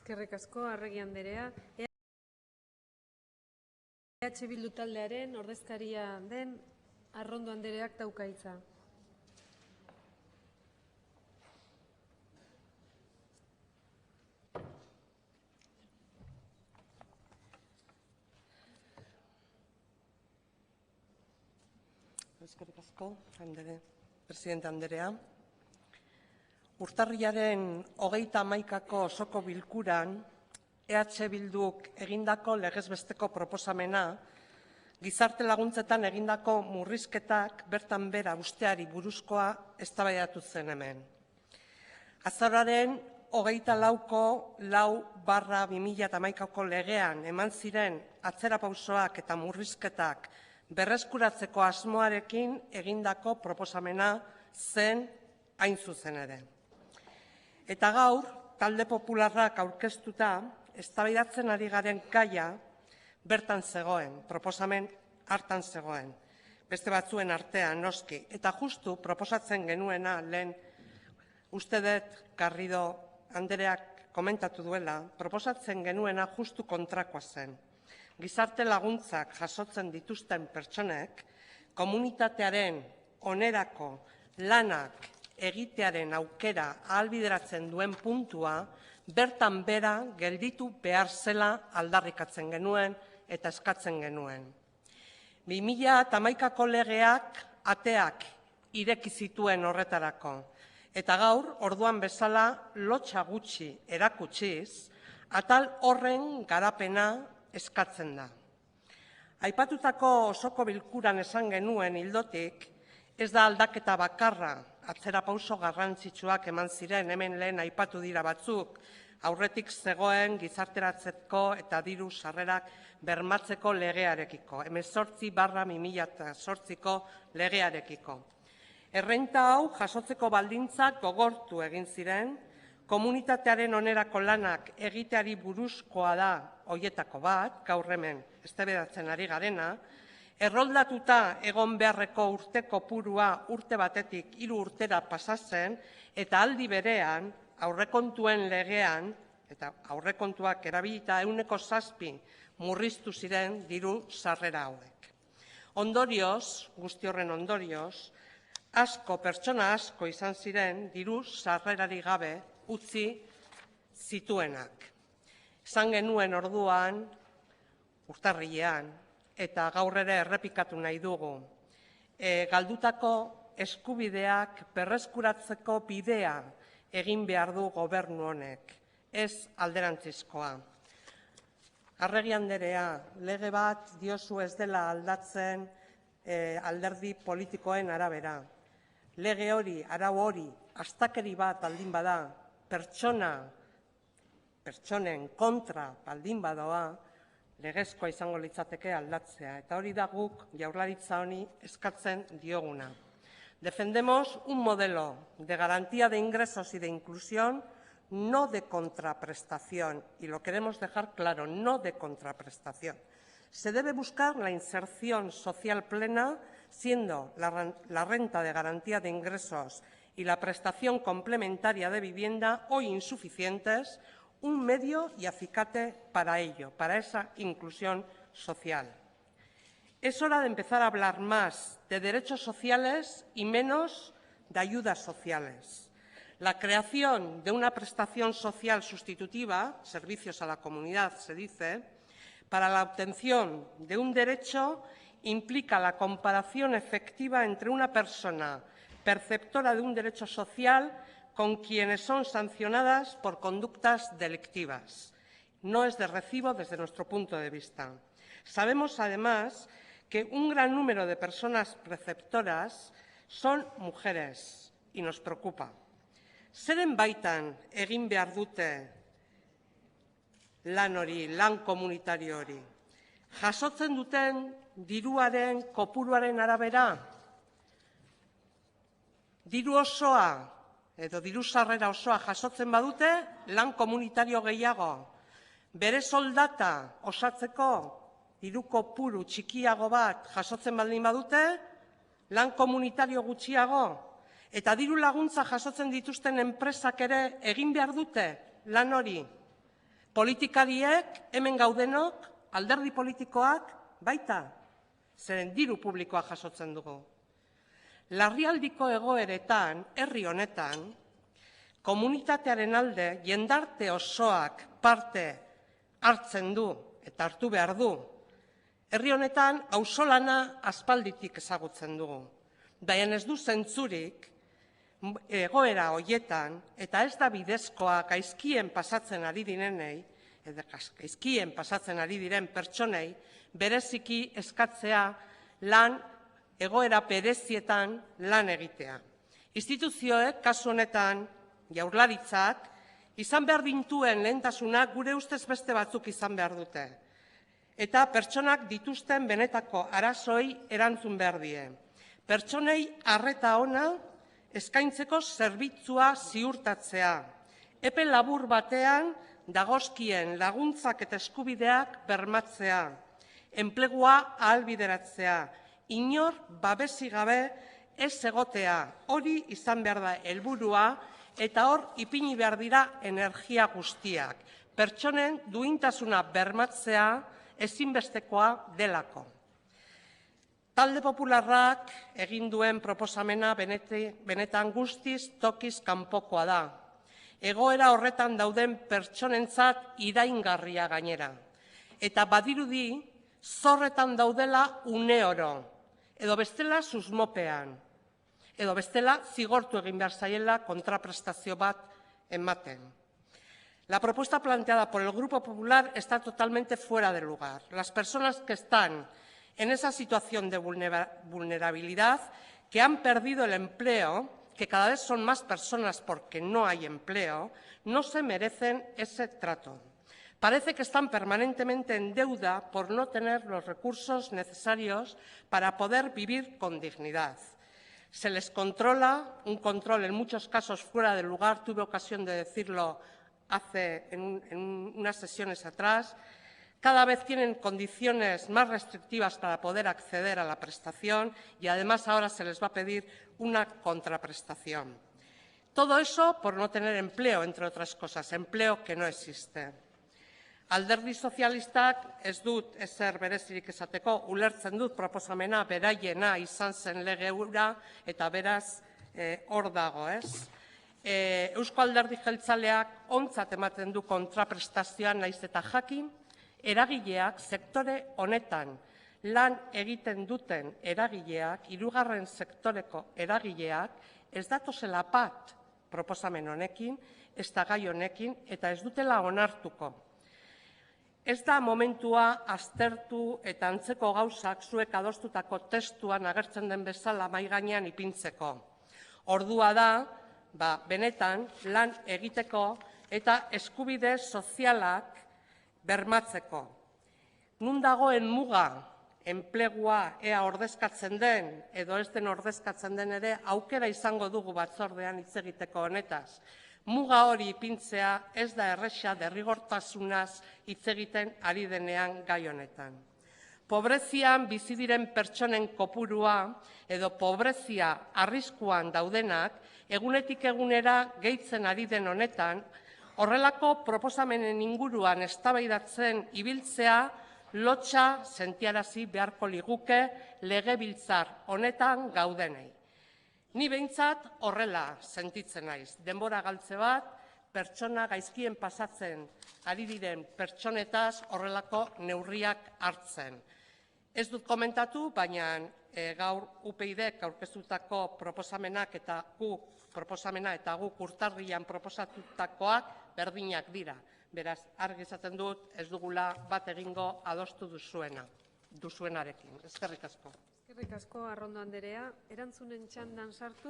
Eskerrik asko, Arregi andrea. EH Bildu taldearen ordezkaria den Arrondo andreak dauka hitza. Eskerrik asko, presidente andrea. Urtarrilaren 31ko osoko bilkuran EH Bilduk egindako legez besteko proposamena gizarte laguntzetan egindako murrizketak bertan bera usteari buruzkoa eztabaidatu zen hemen. Azaroaren 24ko 4/2011ko legean eman ziren atzerapausoak eta murrizketak berreskuratzeko asmoarekin egindako proposamena zen hain zuzen ere. Eta gaur, talde popularrak aurkeztuta, eztabaidatzen ari garen gaia bertan zegoen, proposamen hartan zegoen, beste batzuen artean noski. Eta justu proposatzen genuena lehen uste dut Garrido andreak komentatu duela, proposatzen genuena justu kontrakoa zen. Gizarte laguntzak jasotzen dituzten pertsonek komunitatearen onerako lanak egitearen aukera ahalbideratzen duen puntua bertan bera gelditu behar zela aldarrikatzen genuen eta eskatzen genuen. 2011ko legeak ateak ireki zituen horretarako eta gaur orduan bezala lotsa gutxi erakutsiz atal horren garapena eskatzen da. Aipatutako osoko bilkuran esan genuen ildotik, ez da aldaketa bakarra, atzerapauso garrantzitsuak eman ziren, hemen lehen aipatu dira batzuk, aurretik zegoen gizarteratzeko eta diru sarrerak bermatzeko legearekiko, 18/2008ko legearekiko. Errenta hau jasotzeko baldintzak gogortu egin ziren, komunitatearen onerako lanak egiteari buruzkoa da hoietako bat, gaur hemen eztabaidatzen ari garena, erroldatuta egon beharreko urte kopurua urte batetik 3 urtera pasa zen eta aldi berean aurrekontuen legean eta aurrekontuak erabilita 7% murriztu ziren diru sarrera hauek. Ondorioz, guzti horren ondorioz, pertsona asko izan ziren diru sarrerari gabe utzi zituenak. Esan genuen orduan, urtarrilean, eta gaur ere errepikatu nahi dugu, galdutako eskubideak berreskuratzeko bidea egin behar du gobernu honek, ez alderantzizkoa. Arregi andrea, lege bat diozu ez dela aldatzen alderdi politikoen arabera. Lege hori, arau hori, astakeri bat baldin bada, pertsonen kontra baldin badoa, legezkoa izango litzateke aldatzea. Eta hori da guk Jaurlaritza honi eskatzen dioguna. Defendemos un modelo de garantía de ingresos y de inclusión, no de contraprestación. Y lo queremos dejar claro, no de contraprestación. Se debe buscar la inserción social plena, siendo la renta de garantía de ingresos y la prestación complementaria de vivienda, hoy insuficientes, un medio y acicate para ello, para esa inclusión social. Es hora de empezar a hablar más de derechos sociales y menos de ayudas sociales. La creación de una prestación social sustitutiva, servicios a la comunidad se dice, para la obtención de un derecho implica la comparación efectiva entre una persona perceptora de un derecho social con quienes son sancionadas por conductas delictivas. No es de recibo desde nuestro punto de vista. Sabemos, además, que un gran número de personas preceptoras son mujeres y nos preocupa. Zeren baitan egin behar dute lan hori, lan komunitario hori? Jasotzen duten diruaren kopuruaren arabera? Diru osoa edo diru sarrera osoa jasotzen badute, lan komunitario gehiago. Bere soldata osatzeko diru kopuru txikiago bat jasotzen baldin badute, lan komunitario gutxiago. Eta diru laguntza jasotzen dituzten enpresak ere egin behar dute lan hori. Politikariek, hemen gaudenok, alderdi politikoak, baita, zeren diru publikoa jasotzen dugu. Larrialdiko egoeretan, herri honetan, komunitatearen alde jendarte osoak parte hartzen du eta hartu behar du. Herri honetan auzolana aspalditik ezagutzen dugu. Baina ez du zentzurik egoera horietan, eta ez da bidezkoa gaizkien pasatzen ari direnei, edo gaizkien pasatzen ari diren pertsonei, bereziki eskatzea lan egoera berezietan lan egitea. Instituzioek, kasu honetan, Jaurlaritzak, izan behar dintuen lehentasunak gure ustez beste batzuk izan behar dute. Eta pertsonak dituzten benetako arazoei erantzun behar die. Pertsonei arreta ona eskaintzeko zerbitzua ziurtatzea. Epe labur batean dagozkien laguntzak eta eskubideak bermatzea. Enplegua ahalbideratzea. Inor babesi gabe ez egotea. Hori izan behar da helburua eta hor ipini behar dira energia guztiak. Pertsonen duintasuna bermatzea ezinbestekoa delako. Talde Popularrak egin duen proposamena benetan guztiz tokiz kanpokoa da. Egoera horretan dauden pertsonentzat iraingarria gainera. Eta badirudi zorretan daudela uneoro, edo bestela susmopean, edo bestela zigortu egin behar zaiela kontraprestazio bat ematen. La propuesta planteada por el Grupo Popular está totalmente fuera de lugar. Las personas que están en esa situación de vulnerabilidad, que han perdido el empleo, que cada vez son más personas porque no hay empleo, no se merecen ese trato. Parece que están permanentemente en deuda por no tener los recursos necesarios para poder vivir con dignidad. Se les controla, un control en muchos casos fuera de lugar, tuve ocasión de decirlo en unas sesiones atrás. Cada vez tienen condiciones más restrictivas para poder acceder a la prestación y además ahora se les va a pedir una contraprestación. Todo eso por no tener empleo, entre otras cosas, empleo que no existe. Alderdi sozialistak ez dut ezer berezirik esateko, ulertzen dut proposamena beraiena izan zen lege hura eta beraz hor dago, ez? Eusko Alderdi Jeltzaleak ontzat ematen du kontraprestazioa naiz eta jakin, eragileak, sektore honetan lan egiten duten eragileak, hirugarren sektoreko eragileak, ez datozela bat proposamen honekin, ez da gai honekin, eta ez dutela onartuko. Ez da momentua aztertu eta antzeko gauzak zuek adostutako testuan agertzen den bezala mahai gainean ipintzeko. Ordua da, benetan lan egiteko eta eskubide sozialak bermatzeko. Nun dagoen muga, enplegua ea ordezkatzen den edo ez den ordezkatzen den ere, aukera izango dugu batzordean hitz egiteko honetaz. Muga hori ipintzea ez da erresa derrigortasunaz hitz egiten ari denean gai honetan. Pobrezian bizi diren pertsonen kopurua edo pobrezia arriskuan daudenak egunetik egunera gehitzen ari den honetan, horrelako proposamenen inguruan eztabaidatzen ibiltzea lotsa sentiarazi beharko liguke legebiltzar honetan gaudenei. Ni behintzat horrela sentitzen naiz. Denbora galtze bat, pertsona gaizkien pasatzen ari diren pertsonetaz horrelako neurriak hartzen. Ez dut komentatu, baina gaur UPyDek aurkeztutako proposamenak eta guk urtarrilan proposatutakoak berdinak dira. Beraz, argi esaten dut ez dugula bat egingo adostu duzuenarekin. Eskerrik asko. Eskerrik asko, Arrondo Andrea. Erantzunen txandan sartu.